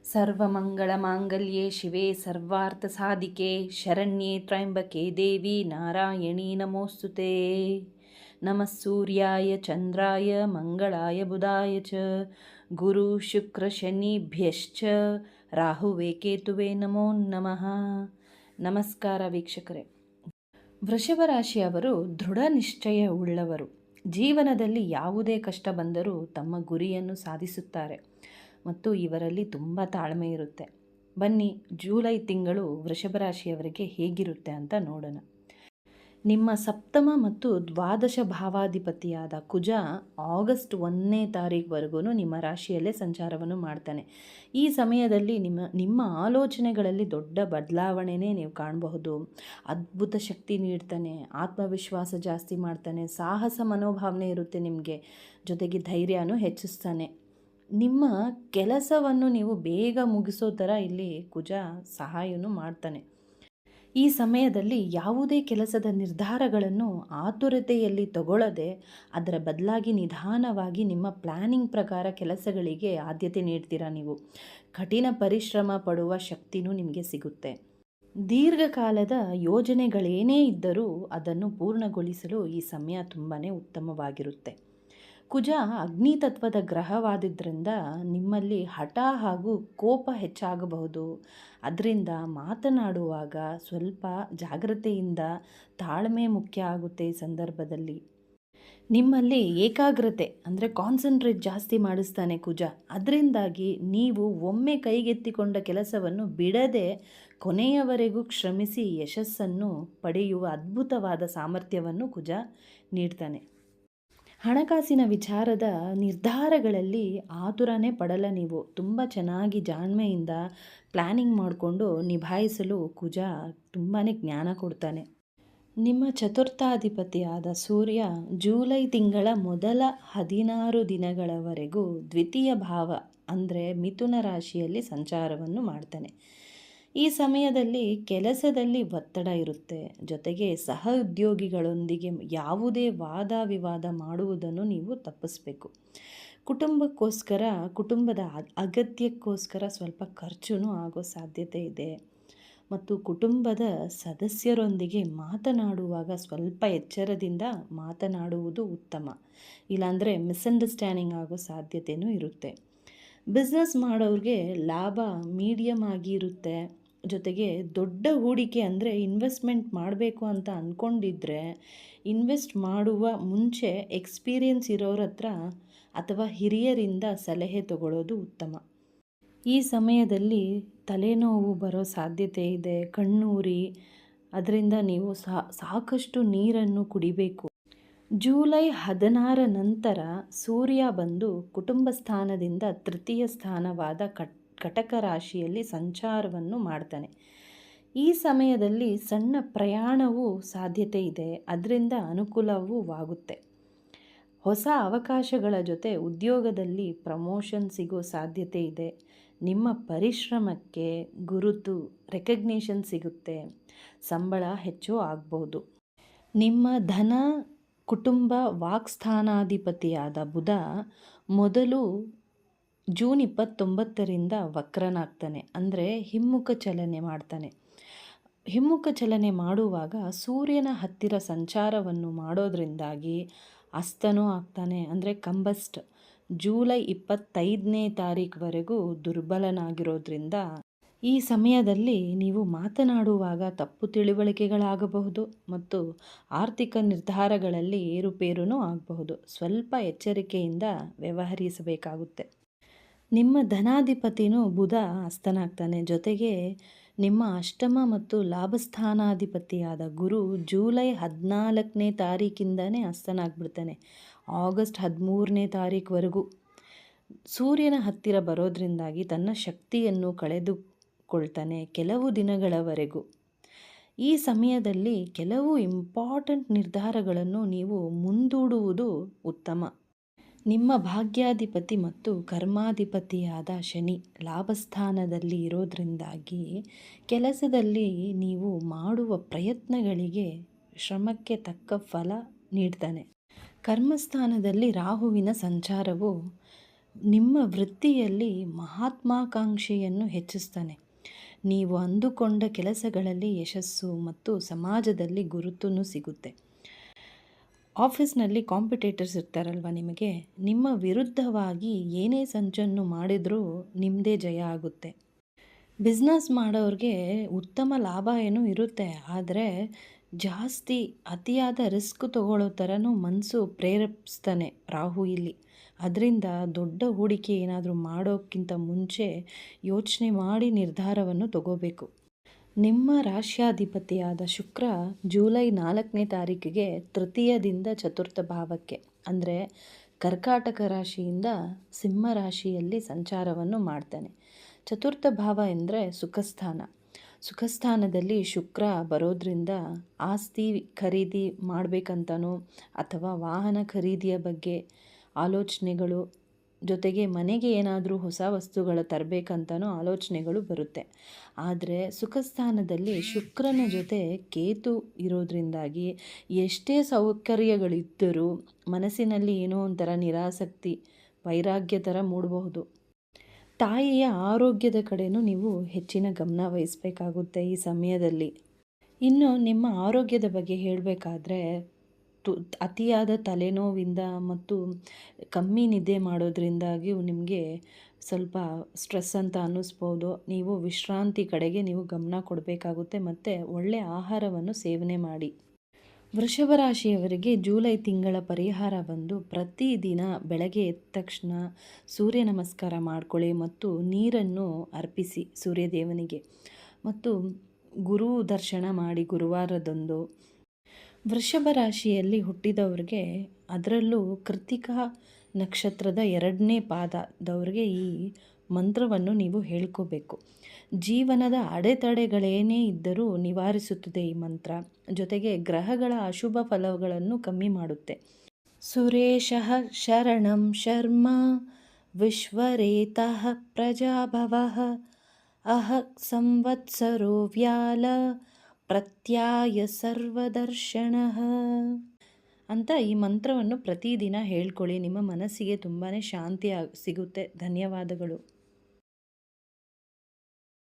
ಸರ್ವಮಂಗಳಮಾಂಗಲ್ಯೆ ಶಿವೆ ಸರ್ವಾರ್ಥಸಾಧಿಕೆ ಶರಣ್ಯೆ ತ್ರ್ಯಂಬಕೆ ದೇವಿ ನಾರಾಯಣಿ ನಮೋಸ್ತುತೆ. ನಮಃ ಸೂರ್ಯಾಯ ಚಂದ್ರಾಯ ಮಂಗಳಾಯ ಬುಧಾಯ ಚ ಗುರು ಶುಕ್ರ ಶನಿಭ್ಯಶ್ಚ ರಾಹುವೇ ಕೇತುವೆ ನಮೋ ನಮಃ. ನಮಸ್ಕಾರ ವೀಕ್ಷಕರೇ. ವೃಷಭ ರಾಶಿಯವರು ದೃಢ ನಿಶ್ಚಯ ಉಳ್ಳವರು. ಜೀವನದಲ್ಲಿ ಯಾವುದೇ ಕಷ್ಟ ಬಂದರೂ ತಮ್ಮ ಗುರಿಯನ್ನು ಸಾಧಿಸುತ್ತಾರೆ ಮತ್ತು ಇವರಲ್ಲಿ ತುಂಬ ತಾಳ್ಮೆ ಇರುತ್ತೆ. ಬನ್ನಿ, ಜೂಲೈ ತಿಂಗಳು ವೃಷಭ ರಾಶಿಯವರಿಗೆ ಹೇಗಿರುತ್ತೆ ಅಂತ ನೋಡೋಣ. ನಿಮ್ಮ ಸಪ್ತಮ ಮತ್ತು ದ್ವಾದಶ ಭಾವಾಧಿಪತಿಯಾದ ಕುಜ ಆಗಸ್ಟ್ 1ನೇ ತಾರೀಕುವರೆಗೂ ನಿಮ್ಮ ರಾಶಿಯಲ್ಲೇ ಸಂಚಾರವನ್ನು ಮಾಡ್ತಾನೆ. ಈ ಸಮಯದಲ್ಲಿ ನಿಮ್ಮ ಆಲೋಚನೆಗಳಲ್ಲಿ ದೊಡ್ಡ ಬದಲಾವಣೆನೇ ನೀವು ಕಾಣಬಹುದು. ಅದ್ಭುತ ಶಕ್ತಿ ನೀಡ್ತಾನೆ, ಆತ್ಮವಿಶ್ವಾಸ ಜಾಸ್ತಿ ಮಾಡ್ತಾನೆ, ಸಾಹಸ ಮನೋಭಾವನೆ ಇರುತ್ತೆ ನಿಮಗೆ, ಜೊತೆಗೆ ಧೈರ್ಯನೂ ಹೆಚ್ಚಿಸ್ತಾನೆ. ನಿಮ್ಮ ಕೆಲಸವನ್ನು ನೀವು ಬೇಗ ಮುಗಿಸೋ ಥರ ಇಲ್ಲಿ ಕುಜ ಸಹಾಯನೂ ಮಾಡ್ತಾನೆ. ಈ ಸಮಯದಲ್ಲಿ ಯಾವುದೇ ಕೆಲಸದ ನಿರ್ಧಾರಗಳನ್ನು ಆತುರತೆಯಲ್ಲಿ ತಗೊಳ್ಳದೆ ಅದರ ಬದಲಾಗಿ ನಿಧಾನವಾಗಿ ನಿಮ್ಮ ಪ್ಲ್ಯಾನಿಂಗ್ ಪ್ರಕಾರ ಕೆಲಸಗಳಿಗೆ ಆದ್ಯತೆ ನೀಡ್ತೀರಾ. ನೀವು ಕಠಿಣ ಪರಿಶ್ರಮ ಪಡುವ ಶಕ್ತಿನೂ ನಿಮಗೆ ಸಿಗುತ್ತೆ. ದೀರ್ಘಕಾಲದ ಯೋಜನೆಗಳೇನೇ ಇದ್ದರೂ ಅದನ್ನು ಪೂರ್ಣಗೊಳಿಸಲು ಈ ಸಮಯ ತುಂಬಾ ಉತ್ತಮವಾಗಿರುತ್ತೆ. ಕುಜ ಅಗ್ನಿತತ್ವದ ಗ್ರಹವಾದ್ದರಿಂದ ನಿಮ್ಮಲ್ಲಿ ಹಠ ಹಾಗೂ ಕೋಪ ಹೆಚ್ಚಾಗಬಹುದು. ಅದರಿಂದ ಮಾತನಾಡುವಾಗ ಸ್ವಲ್ಪ ಜಾಗ್ರತೆಯಿಂದ ತಾಳ್ಮೆ ಮುಖ್ಯ ಆಗುತ್ತೆ. ಈ ಸಂದರ್ಭದಲ್ಲಿ ನಿಮ್ಮಲ್ಲಿ ಏಕಾಗ್ರತೆ ಅಂದರೆ ಕಾನ್ಸಂಟ್ರೇಟ್ ಜಾಸ್ತಿ ಮಾಡಿಸ್ತಾನೆ ಕುಜ. ಅದರಿಂದಾಗಿ ನೀವು ಒಮ್ಮೆ ಕೈಗೆತ್ತಿಕೊಂಡ ಕೆಲಸವನ್ನು ಬಿಡದೆ ಕೊನೆಯವರೆಗೂ ಶ್ರಮಿಸಿ ಯಶಸ್ಸನ್ನು ಪಡೆಯುವ ಅದ್ಭುತವಾದ ಸಾಮರ್ಥ್ಯವನ್ನು ಕುಜ ನೀಡ್ತಾನೆ. ಹಣಕಾಸಿನ ವಿಚಾರದ ನಿರ್ಧಾರಗಳಲ್ಲಿ ಆತುರನೇ ಪಡಲ್ಲ. ನೀವು ತುಂಬ ಚೆನ್ನಾಗಿ ಜಾಣ್ಮೆಯಿಂದ ಪ್ಲ್ಯಾನಿಂಗ್ ಮಾಡಿಕೊಂಡು ನಿಭಾಯಿಸಲು ಕುಜ ತುಂಬಾ ಜ್ಞಾನ ಕೊಡ್ತಾನೆ. ನಿಮ್ಮ ಚತುರ್ಥಾಧಿಪತಿಯಾದ ಸೂರ್ಯ ಜೂಲೈ ತಿಂಗಳ ಮೊದಲ 16 ದಿನಗಳವರೆಗೂ ದ್ವಿತೀಯ ಭಾವ ಅಂದರೆ ಮಿಥುನ ರಾಶಿಯಲ್ಲಿ ಸಂಚಾರವನ್ನು ಮಾಡ್ತಾನೆ. ಈ ಸಮಯದಲ್ಲಿ ಕೆಲಸದಲ್ಲಿ ಒತ್ತಡ ಇರುತ್ತೆ. ಜೊತೆಗೆ ಸಹ ಉದ್ಯೋಗಿಗಳೊಂದಿಗೆ ಯಾವುದೇ ವಾದ ವಿವಾದ ಮಾಡುವುದನ್ನು ನೀವು ತಪ್ಪಿಸಬೇಕು. ಕುಟುಂಬದ ಅಗತ್ಯಕ್ಕೋಸ್ಕರ ಸ್ವಲ್ಪ ಖರ್ಚು ಆಗೋ ಸಾಧ್ಯತೆ ಇದೆ ಮತ್ತು ಕುಟುಂಬದ ಸದಸ್ಯರೊಂದಿಗೆ ಮಾತನಾಡುವಾಗ ಸ್ವಲ್ಪ ಎಚ್ಚರದಿಂದ ಮಾತನಾಡುವುದು ಉತ್ತಮ. ಇಲ್ಲಾಂದರೆ ಮಿಸ್ಅಂಡರ್ಸ್ಟ್ಯಾಂಡಿಂಗ್ ಆಗೋ ಸಾಧ್ಯತೆಯೂ ಇರುತ್ತೆ. ಬಿಸ್ನೆಸ್ ಮಾಡೋರಿಗೆ ಲಾಭ ಮೀಡಿಯಮ್ ಆಗಿ ಇರುತ್ತೆ. ಜೊತೆಗೆ ದೊಡ್ಡ ಹೂಡಿಕೆ ಅಂದರೆ ಇನ್ವೆಸ್ಟ್ಮೆಂಟ್ ಮಾಡಬೇಕು ಅಂತ ಅಂದ್ಕೊಂಡಿದ್ರೆ ಇನ್ವೆಸ್ಟ್ ಮಾಡುವ ಮುಂಚೆ ಎಕ್ಸ್ಪೀರಿಯನ್ಸ್ ಇರೋರ ಹತ್ರ ಅಥವಾ ಹಿರಿಯರಿಂದ ಸಲಹೆ ತಗೊಳ್ಳೋದು ಉತ್ತಮ. ಈ ಸಮಯದಲ್ಲಿ ತಲೆನೋವು ಬರೋ ಸಾಧ್ಯತೆ ಇದೆ, ಕಣ್ಣೂರಿ. ಅದರಿಂದ ನೀವು ಸಾಕಷ್ಟು ನೀರನ್ನು ಕುಡಿಬೇಕು. ಜೂಲೈ 16 ನಂತರ ಸೂರ್ಯ ಬಂದು ಕುಟುಂಬ ಸ್ಥಾನದಿಂದ ತೃತೀಯ ಸ್ಥಾನವಾದ ಕಟಕ ರಾಶಿಯಲ್ಲಿ ಸಂಚಾರವನ್ನು ಮಾಡ್ತಾನೆ. ಈ ಸಮಯದಲ್ಲಿ ಸಣ್ಣ ಪ್ರಯಾಣವೂ ಸಾಧ್ಯತೆ ಇದೆ. ಅದರಿಂದ ಅನುಕೂಲವೂ ಆಗುತ್ತೆ. ಹೊಸ ಅವಕಾಶಗಳ ಜೊತೆ ಉದ್ಯೋಗದಲ್ಲಿ ಪ್ರಮೋಷನ್ ಸಿಗೋ ಸಾಧ್ಯತೆ ಇದೆ. ನಿಮ್ಮ ಪರಿಶ್ರಮಕ್ಕೆ ಗುರುತು ರೆಕಗ್ನಿಷನ್ ಸಿಗುತ್ತೆ. ಸಂಬಳ ಹೆಚ್ಚು ಆಗ್ಬೋದು. ನಿಮ್ಮ ಧನ ಕುಟುಂಬ ವಾಕ್ಸ್ಥಾನಾಧಿಪತಿಯಾದ ಬುಧ ಮೊದಲು ಜೂನ್ 29ರಿಂದ ವಕ್ರನಾಗ್ತಾನೆ, ಅಂದರೆ ಹಿಮ್ಮುಖ ಚಲನೆ ಮಾಡ್ತಾನೆ. ಹಿಮ್ಮುಖ ಚಲನೆ ಮಾಡುವಾಗ ಸೂರ್ಯನ ಹತ್ತಿರ ಸಂಚಾರವನ್ನು ಮಾಡೋದ್ರಿಂದಾಗಿ ಅಸ್ತನೂ ಆಗ್ತಾನೆ, ಅಂದರೆ ಕಂಬಸ್ಟ್. ಜೂಲೈ 25ನೇ ತಾರೀಕುವರೆಗೂ ದುರ್ಬಲನಾಗಿರೋದ್ರಿಂದ ಈ ಸಮಯದಲ್ಲಿ ನೀವು ಮಾತನಾಡುವಾಗ ತಪ್ಪು ತಿಳುವಳಿಕೆಗಳಾಗಬಹುದು ಮತ್ತು ಆರ್ಥಿಕ ನಿರ್ಧಾರಗಳಲ್ಲಿ ಏರುಪೇರೂ ಆಗಬಹುದು. ಸ್ವಲ್ಪ ಎಚ್ಚರಿಕೆಯಿಂದ ವ್ಯವಹರಿಸಬೇಕಾಗುತ್ತೆ. ನಿಮ್ಮ ಧನಾಧಿಪತಿನೂ ಬುಧ ಅಸ್ತನಾಗ್ತಾನೆ. ಜೊತೆಗೆ ನಿಮ್ಮ ಅಷ್ಟಮ ಮತ್ತು ಲಾಭಸ್ಥಾನಾಧಿಪತಿಯಾದ ಗುರು ಜೂಲೈ 14ನೇ ತಾರೀಕಿಂದನೇ ಅಸ್ತನಾಗ್ಬಿಡ್ತಾನೆ, ಆಗಸ್ಟ್ 13ನೇ ತಾರೀಕುವರೆಗೂ. ಸೂರ್ಯನ ಹತ್ತಿರ ಬರೋದ್ರಿಂದಾಗಿ ತನ್ನ ಶಕ್ತಿಯನ್ನು ಕಳೆದುಕೊಳ್ತಾನೆ ಕೆಲವು ದಿನಗಳವರೆಗೂ. ಈ ಸಮಯದಲ್ಲಿ ಕೆಲವು ಇಂಪಾರ್ಟೆಂಟ್ ನಿರ್ಧಾರಗಳನ್ನು ನೀವು ಮುಂದೂಡುವುದು ಉತ್ತಮ. ನಿಮ್ಮ ಭಾಗ್ಯಾಧಿಪತಿ ಮತ್ತು ಕರ್ಮಾಧಿಪತಿಯಾದ ಶನಿ ಲಾಭಸ್ಥಾನದಲ್ಲಿ ಇರೋದ್ರಿಂದಾಗಿ ಕೆಲಸದಲ್ಲಿ ನೀವು ಮಾಡುವ ಪ್ರಯತ್ನಗಳಿಗೆ ಶ್ರಮಕ್ಕೆ ತಕ್ಕ ಫಲ ನೀಡ್ತಾನೆ. ಕರ್ಮಸ್ಥಾನದಲ್ಲಿ ರಾಹುವಿನ ಸಂಚಾರವು ನಿಮ್ಮ ವೃತ್ತಿಯಲ್ಲಿ ಮಹತ್ವಾಕಾಂಕ್ಷೆಯನ್ನು ಹೆಚ್ಚಿಸ್ತಾನೆ. ನೀವು ಅಂದುಕೊಂಡ ಕೆಲಸಗಳಲ್ಲಿ ಯಶಸ್ಸು ಮತ್ತು ಸಮಾಜದಲ್ಲಿ ಗುರುತನ್ನು ಸಿಗುತ್ತೆ. ಆಫೀಸ್ನಲ್ಲಿ ಕಾಂಪಿಟೇಟರ್ಸ್ ಇರ್ತಾರಲ್ವ ನಿಮಗೆ, ನಿಮ್ಮ ವಿರುದ್ಧವಾಗಿ ಏನೇ ಸಂಚನ್ನು ಮಾಡಿದರೂ ನಿಮ್ಮದೇ ಜಯ ಆಗುತ್ತೆ. ಬಿಸ್ನೆಸ್ ಮಾಡೋರಿಗೆ ಉತ್ತಮ ಲಾಭ ಏನೂ ಇರುತ್ತೆ, ಆದರೆ ಜಾಸ್ತಿ ಅತಿಯಾದ ರಿಸ್ಕ್ ತಗೊಳ್ಳೋ ಥರನೂ ಮನಸ್ಸು ಪ್ರೇರೇಪಿಸ್ತಾನೆ ರಾಹು ಇಲ್ಲಿ. ಅದರಿಂದ ದೊಡ್ಡ ಹೂಡಿಕೆ ಏನಾದರೂ ಮಾಡೋಕ್ಕಿಂತ ಮುಂಚೆ ಯೋಚನೆ ಮಾಡಿ ನಿರ್ಧಾರವನ್ನು ತಗೋಬೇಕು. ನಿಮ್ಮ ರಾಶ್ಯಾಧಿಪತಿಯಾದ ಶುಕ್ರ ಜೂಲೈ 4ನೇ ತಾರೀಕಿಗೆ ತೃತೀಯದಿಂದ ಚತುರ್ಥ ಭಾವಕ್ಕೆ ಅಂದರೆ ಕರ್ಕಾಟಕ ರಾಶಿಯಿಂದ ಸಿಂಹ ರಾಶಿಯಲ್ಲಿ ಸಂಚಾರವನ್ನು ಮಾಡ್ತಾನೆ. ಚತುರ್ಥ ಭಾವ ಎಂದರೆ ಸುಖಸ್ಥಾನ. ಸುಖಸ್ಥಾನದಲ್ಲಿ ಶುಕ್ರ ಬರೋದ್ರಿಂದ ಆಸ್ತಿ ಖರೀದಿ ಮಾಡಬೇಕಂತನೋ ಅಥವಾ ವಾಹನ ಖರೀದಿಯ ಬಗ್ಗೆ ಆಲೋಚನೆಗಳು, ಜೊತೆಗೆ ಮನೆಗೆ ಏನಾದರೂ ಹೊಸ ವಸ್ತುಗಳ ತರಬೇಕಂತನೋ ಆಲೋಚನೆಗಳು ಬರುತ್ತೆ. ಆದರೆ ಸುಖಸ್ಥಾನದಲ್ಲಿ ಶುಕ್ರನ ಜೊತೆ ಕೇತು ಇರೋದ್ರಿಂದಾಗಿ ಎಷ್ಟೇ ಸೌಕರ್ಯಗಳಿದ್ದರೂ ಮನಸ್ಸಿನಲ್ಲಿ ಏನೋ ಒಂಥರ ನಿರಾಸಕ್ತಿ, ವೈರಾಗ್ಯ ಥರ ಮೂಡಬಹುದು. ತಾಯಿಯ ಆರೋಗ್ಯದ ಕಡೆನೂ ನೀವು ಹೆಚ್ಚಿನ ಗಮನ ವಹಿಸಬೇಕಾಗುತ್ತೆ ಈ ಸಮಯದಲ್ಲಿ. ಇನ್ನು ನಿಮ್ಮ ಆರೋಗ್ಯದ ಬಗ್ಗೆ ಹೇಳಬೇಕಾದ್ರೆ ಅತಿಯಾದ ತಲೆನೋವಿಂದ ಮತ್ತು ಕಮ್ಮಿ ನಿದ್ದೆ ಮಾಡೋದ್ರಿಂದಾಗಿಯೂ ನಿಮಗೆ ಸ್ವಲ್ಪ ಸ್ಟ್ರೆಸ್ ಅಂತ ಅನ್ನಿಸ್ಬೋದು. ನೀವು ವಿಶ್ರಾಂತಿ ಕಡೆಗೆ ನೀವು ಗಮನ ಕೊಡಬೇಕಾಗುತ್ತೆ ಮತ್ತು ಒಳ್ಳೆಯ ಆಹಾರವನ್ನು ಸೇವನೆ ಮಾಡಿ. ವೃಷಭ ರಾಶಿಯವರಿಗೆ ಜೂಲೈ ತಿಂಗಳ ಪರಿಹಾರ ಬಂದು ಪ್ರತಿದಿನ ಬೆಳಗ್ಗೆ ಎದ್ದ ತಕ್ಷಣ ಸೂರ್ಯ ನಮಸ್ಕಾರ ಮಾಡ್ಕೊಳ್ಳಿ ಮತ್ತು ನೀರನ್ನು ಅರ್ಪಿಸಿ ಸೂರ್ಯದೇವನಿಗೆ, ಮತ್ತು ಗುರು ದರ್ಶನ ಮಾಡಿ ಗುರುವಾರದಂದು. ವೃಷಭ ರಾಶಿಯಲ್ಲಿ ಹುಟ್ಟಿದವ್ರಿಗೆ, ಅದರಲ್ಲೂ ಕೃತಿಕಾ ನಕ್ಷತ್ರದ 2ನೇ ಪಾದದವ್ರಿಗೆ ಈ ಮಂತ್ರವನ್ನು ನೀವು ಹೇಳ್ಕೋಬೇಕು. ಜೀವನದ ಅಡೆತಡೆಗಳೇನೇ ಇದ್ದರೂ ನಿವಾರಿಸುತ್ತದೆ ಈ ಮಂತ್ರ. ಜೊತೆಗೆ ಗ್ರಹಗಳ ಅಶುಭ ಫಲಗಳನ್ನು ಕಮ್ಮಿ ಮಾಡುತ್ತೆ. ಸುರೇಶಃ ಶರಣಂ ಶರ್ಮ ವಿಶ್ವರೇತಃ ಪ್ರಜಾಭವಃ ಅಹ ಸಂವತ್ಸರೋ ವ್ಯಾಲ ಪ್ರತ್ಯಾಯ ಸರ್ವದರ್ಶನಃ ಅಂತ ಈ ಮಂತ್ರವನ್ನು ಪ್ರತಿದಿನ ಹೇಳ್ಕೊಳ್ಳಿ. ನಿಮ್ಮ ಮನಸ್ಸಿಗೆ ತುಂಬಾ ಶಾಂತಿ ಸಿಗುತ್ತೆ. ಧನ್ಯವಾದಗಳು.